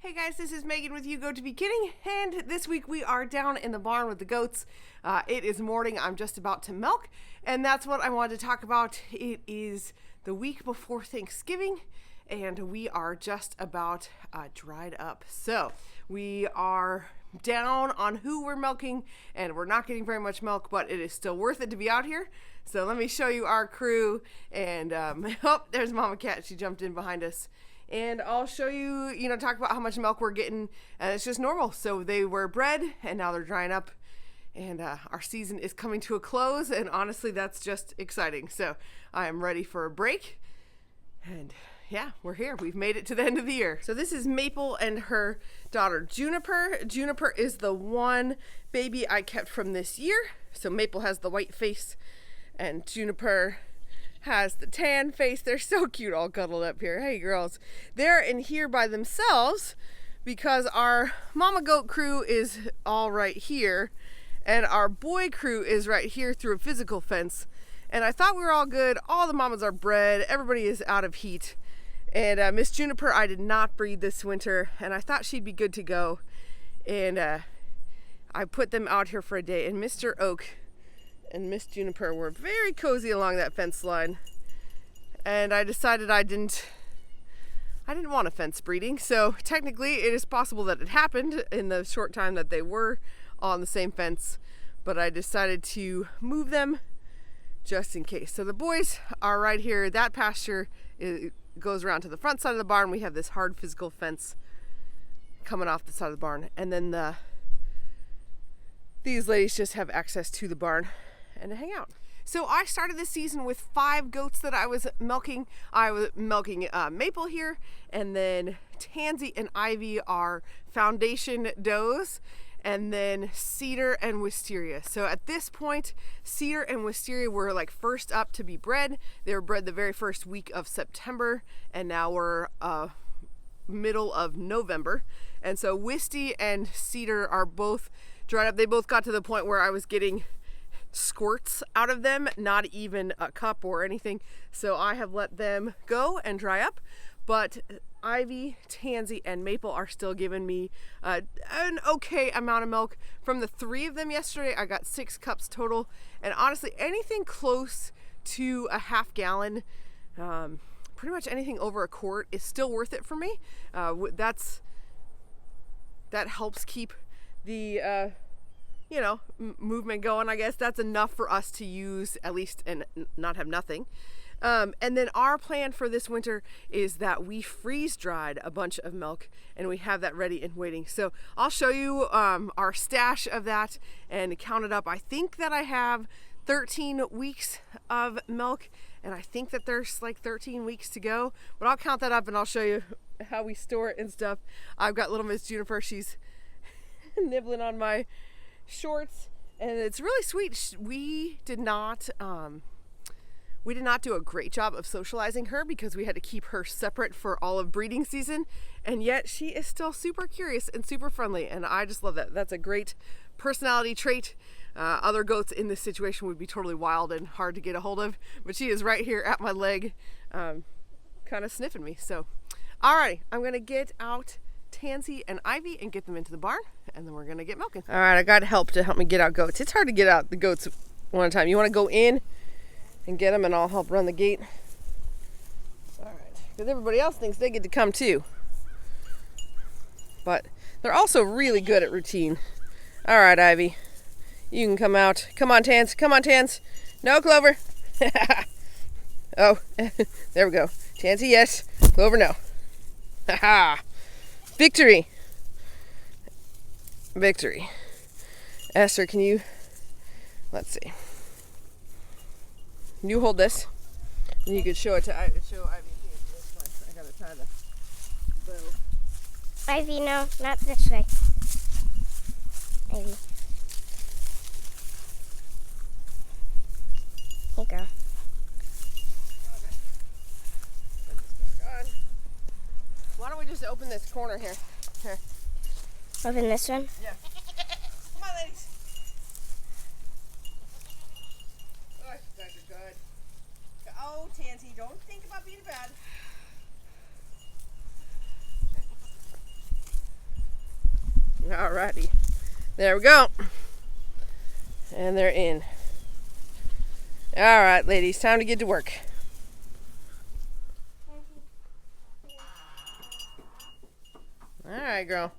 Hey guys, this is Megan with You Goat to Be Kidding, and this week we are down in the barn with the goats. It is morning, I'm just about to milk, and that's what I wanted to talk about. It is the week before Thanksgiving, and we are just about dried up. So we are down on who we're milking, and we're not getting very much milk, but it is still worth it to be out here. So let me show you our crew, and oh, there's Mama Cat, she jumped in behind us. And I'll show you, talk about how much milk we're getting, and it's just normal. So they were bred, and now they're drying up, and our season is coming to a close, and honestly, that's just exciting. So I am ready for a break, and yeah, we're here. We've made it to the end of the year. So this is Maple and her daughter Juniper. Juniper is the one baby I kept from this year. So Maple has the white face, and Juniper has the tan face. They're so cute, all cuddled up here. Hey girls, they're in here by themselves because our mama goat crew is all right here and our boy crew is right here through a physical fence. And I thought we were all good. All the mamas are bred, everybody is out of heat, and Miss Juniper I did not breed this winter, and I thought she'd be good to go, and I put them out here for a day. And Mr. Oak and Miss Juniper were very cozy along that fence line, and I decided I didn't want a fence breeding. So technically it is possible that it happened in the short time that they were on the same fence, but I decided to move them just in case. So the boys are right here. That pasture goes around to the front side of the barn. We have this hard physical fence coming off the side of the barn, and then these ladies just have access to the barn and to hang out. So I started this season with 5 goats that I was milking. I was milking Maple here, and then Tansy and Ivy are foundation does, and then Cedar and Wisteria. So at this point, Cedar and Wisteria were like first up to be bred. They were bred the very first week of September, and now we're middle of November. And so Wisty and Cedar are both dried up. They both got to the point where I was getting squirts out of them, not even a cup or anything. So I have let them go and dry up. But Ivy, Tansy, and Maple are still giving me an okay amount of milk. From the 3 of them yesterday, I got 6 cups total. And honestly, anything close to a half gallon, pretty much anything over a quart is still worth it for me. That helps keep the movement going. I guess that's enough for us to use at least and not have nothing. And then our plan for this winter is that we freeze dried a bunch of milk, and we have that ready and waiting. So I'll show you our stash of that and count it up. I think that I have 13 weeks of milk, and I think that there's like 13 weeks to go, but I'll count that up and I'll show you how we store it and stuff. I've got little Miss Juniper, she's nibbling on my shorts, and it's really sweet. We did not do a great job of socializing her because we had to keep her separate for all of breeding season, and yet she is still super curious and super friendly, and I just love that. That's a great personality trait. Other goats in this situation would be totally wild and hard to get a hold of, but she is right here at my leg, kind of sniffing me. So alrighty, I'm gonna get out Tansy and Ivy and get them into the barn, and then we're gonna get milking. All right, I got help to help me get out goats. It's hard to get out the goats one at a time. You want to go in and get them, and I'll help run the gate. All right, because everybody else thinks they get to come too, but they're also really good at routine. All right, Ivy, you can come out. Come on, Tans. Come on, Tans. No, Clover. Oh, there we go. Tansy, yes. Clover, no. Ha. Victory. Victory. Esther, can you, let's see. You hold this, and you could show it to Ivy. I gotta tie the bow. Ivy, no, not this way. Ivy. Here you go. Okay. Put this back on. Why don't we just open this corner here? Here. Open this one? Yeah. Come on, ladies. Oh, you guys are good. Oh, Tansy, don't think about being bad. Alrighty. There we go. And they're in. Alright, ladies, time to get to work. Alright, girl.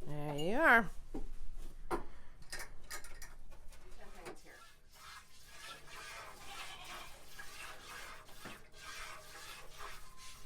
There you are.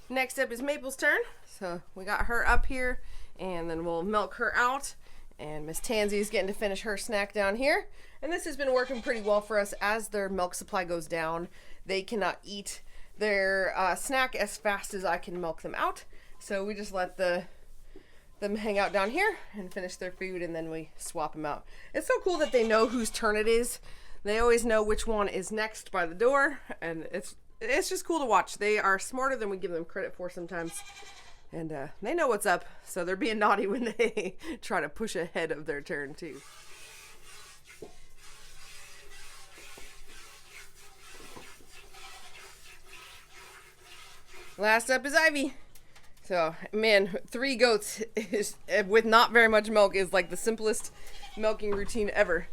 Next up is Maple's turn. So we got her up here, and then we'll milk her out. And Miss Tansy is getting to finish her snack down here. And this has been working pretty well for us. As their milk supply goes down, they cannot eat their snack as fast as I can milk them out. So we just let them hang out down here and finish their food, and then we swap them out. It's so cool that they know whose turn it is. They always know which one is next by the door, and it's just cool to watch. They are smarter than we give them credit for sometimes. And they know what's up, so they're being naughty when they try to push ahead of their turn, too. Last up is Ivy. So, man, 3 goats is, with not very much milk is like the simplest milking routine ever.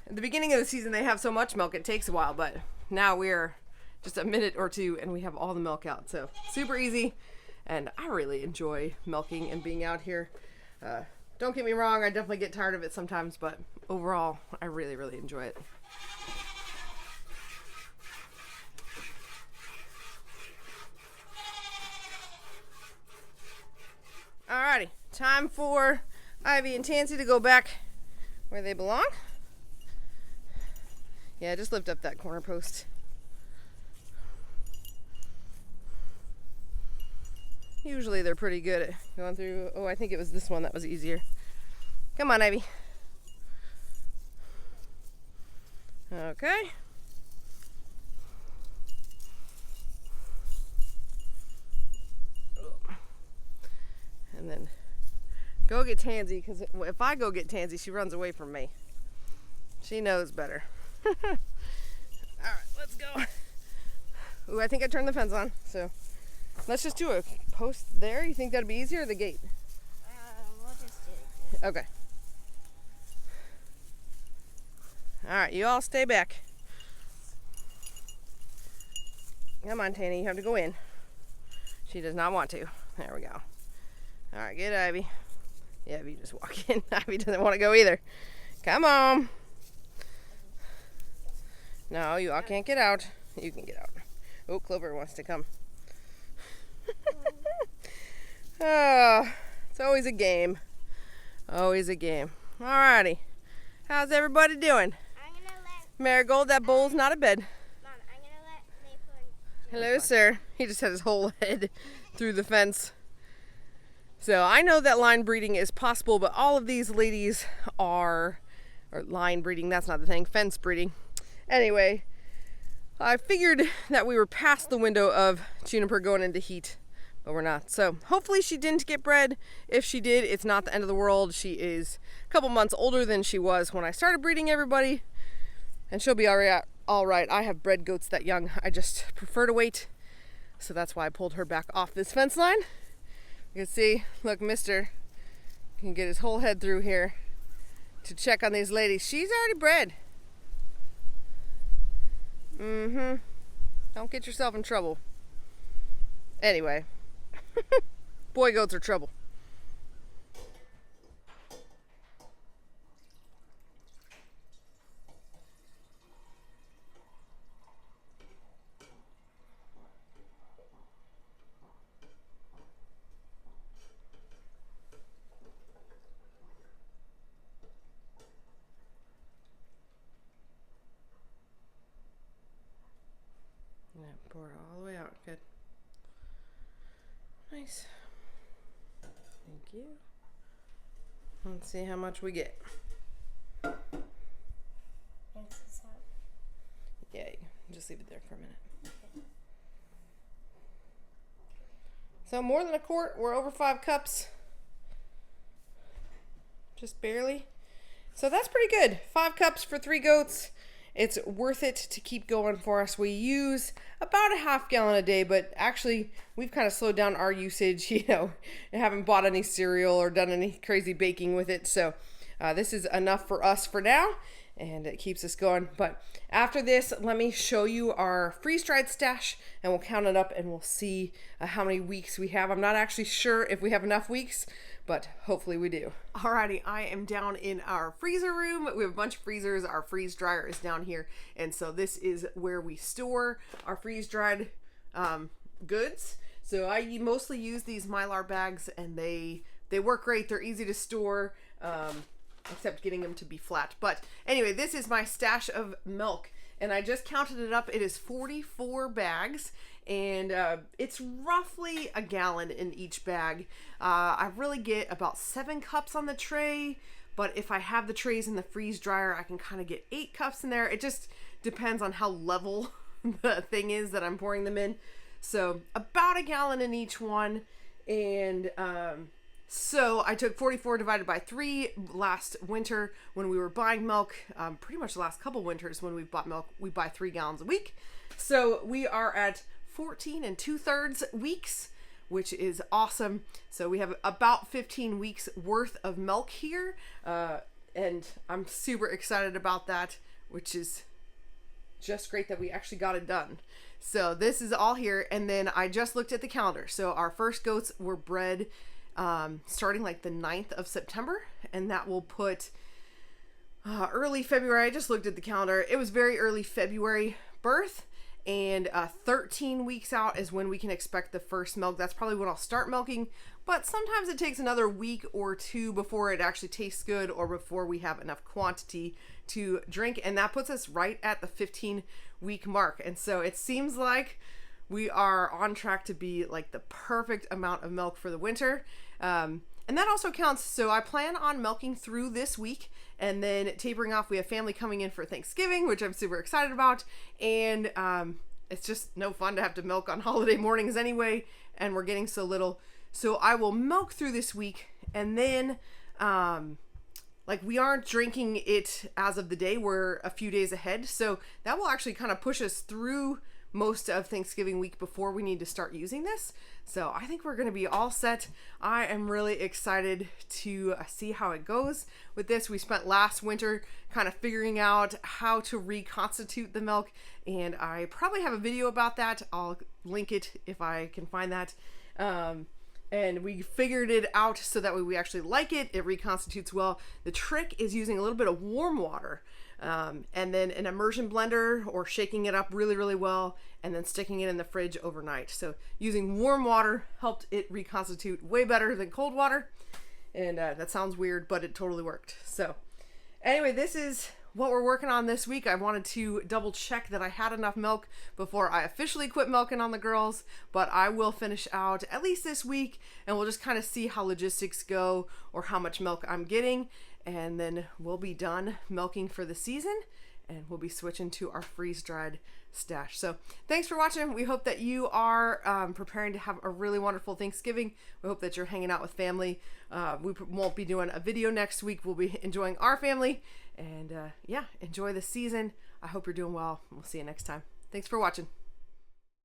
At the beginning of the season, they have so much milk, it takes a while, but now we're just a minute or two and we have all the milk out. So, super easy. And I really enjoy milking and being out here. Don't get me wrong, I definitely get tired of it sometimes, but overall, I really, really enjoy it. Alrighty, time for Ivy and Tansy to go back where they belong. Yeah, just lift up that corner post. Usually they're pretty good at going through. Oh, I think it was this one that was easier. Come on, Ivy. Okay. And then go get Tansy, because if I go get Tansy, she runs away from me. She knows better. Alright, let's go. Ooh, I think I turned the fence on, so let's just do a post there. You think that'd be easier, or the gate? We'll just do it. Okay. Alright, you all stay back. Come on, Tanny, you have to go in. She does not want to. There we go. Alright, get Ivy. Yeah, Ivy just walk in. Ivy doesn't want to go either. Come on. No, you all can't get out. You can get out. Oh, Clover wants to come. Oh, it's always a game. Always a game. Alrighty. How's everybody doing? I'm gonna let Marigold, that bowl's not a bed. Mom. I'm gonna let Maple and Hello, sir. He just had his whole head through the fence. So I know that line breeding is possible, but all of these ladies are, or line breeding, that's not the thing, fence breeding. Anyway, I figured that we were past the window of Juniper going into heat, but we're not. So hopefully she didn't get bred. If she did, it's not the end of the world. She is a couple months older than she was when I started breeding everybody, and she'll be all right. I have bred goats that young. I just prefer to wait, so that's why I pulled her back off this fence line. You can see, look, Mister can get his whole head through here to check on these ladies. She's already bred. Don't get yourself in trouble. Anyway, boy goats are trouble. Yeah, pour it all the way out. Good. Nice. Thank you. Let's see how much we get. Yeah, just leave it there for a minute. So more than a quart. We're over 5 cups. Just barely. So that's pretty good. 5 cups for 3 goats. it's worth it to keep going for us. We use about a half gallon a day, but actually we've kind of slowed down our usage, haven't bought any cereal or done any crazy baking with it. So this is enough for us for now, and it keeps us going. But after this, let me show you our freeze-dried stash, and we'll count it up and we'll see how many weeks we have. I'm not actually sure if we have enough weeks, but hopefully we do. Alrighty, I am down in our freezer room. We have a bunch of freezers. Our freeze dryer is down here, and so this is where we store our freeze-dried goods. So I mostly use these Mylar bags, and they work great. They're easy to store, except getting them to be flat. But anyway, this is my stash of milk, and I just counted it up. It is 44 bags, and it's roughly a gallon in each bag. I really get about 7 cups on the tray, but if I have the trays in the freeze dryer, I can kind of get 8 cups in there. It just depends on how level the thing is that I'm pouring them in. So about a gallon in each one, and so I took 44 divided by 3 last winter when we were buying milk. Pretty much the last couple winters when we've bought milk, we buy 3 gallons a week. So we are at 14 2/3 weeks, which is awesome. So we have about 15 weeks worth of milk here, and I'm super excited about that, which is just great that we actually got it done. So this is all here, and then I just looked at the calendar. So our first goats were bred starting like the 9th of September, and that will put early February. I just looked at the calendar. It was very early February birth, and 13 weeks out is when we can expect the first milk. That's probably when I'll start milking, but sometimes it takes another week or 2 before it actually tastes good, or before we have enough quantity to drink, and that puts us right at the 15-week mark. And so it seems like we are on track to be like the perfect amount of milk for the winter. And that also counts. So I plan on milking through this week and then tapering off. We have family coming in for Thanksgiving, which I'm super excited about. And it's just no fun to have to milk on holiday mornings anyway. And we're getting so little. So I will milk through this week. And then we aren't drinking it as of the day. We're a few days ahead. So that will actually kind of push us through most of Thanksgiving week before we need to start using this. So I think we're going to be all set. I am really excited to see how it goes with this. We spent last winter kind of figuring out how to reconstitute the milk, and I probably have a video about that. I'll link it if I can find that. And we figured it out so that way we actually like it. It reconstitutes well. The trick is using a little bit of warm water, and then an immersion blender, or shaking it up really, really well, and then sticking it in the fridge overnight. So using warm water helped it reconstitute way better than cold water. And that sounds weird, but it totally worked. So anyway, this is what we're working on this week. I wanted to double check that I had enough milk before I officially quit milking on the girls, but I will finish out at least this week, and we'll just kind of see how logistics go, or how much milk I'm getting, and then we'll be done milking for the season, and we'll be switching to our freeze-dried stash. So thanks for watching. We hope that you are preparing to have a really wonderful Thanksgiving. We hope that you're hanging out with family. We won't be doing a video next week. We'll be enjoying our family, and yeah, enjoy the season. I hope you're doing well. We'll see you next time. Thanks for watching.